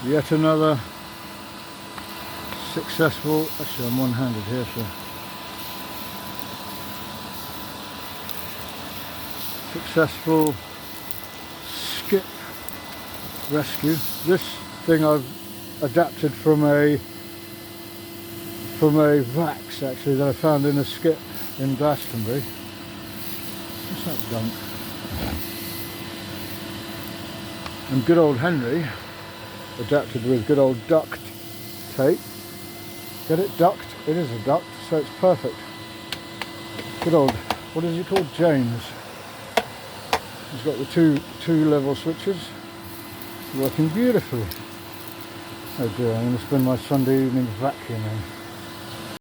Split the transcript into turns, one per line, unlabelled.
Yet another successful, actually I'm one-handed here, so successful skip rescue. This thing I've adapted from a Vax actually that I found in a skip in Glastonbury. What's that dunk? And good old Henry adapted with good old duct tape. Get it? Duct? It is a duct, so it's perfect. Good old, what is he called? James. He's got the two level switches working beautifully. Oh dear, I'm going to spend my Sunday evening vacuuming.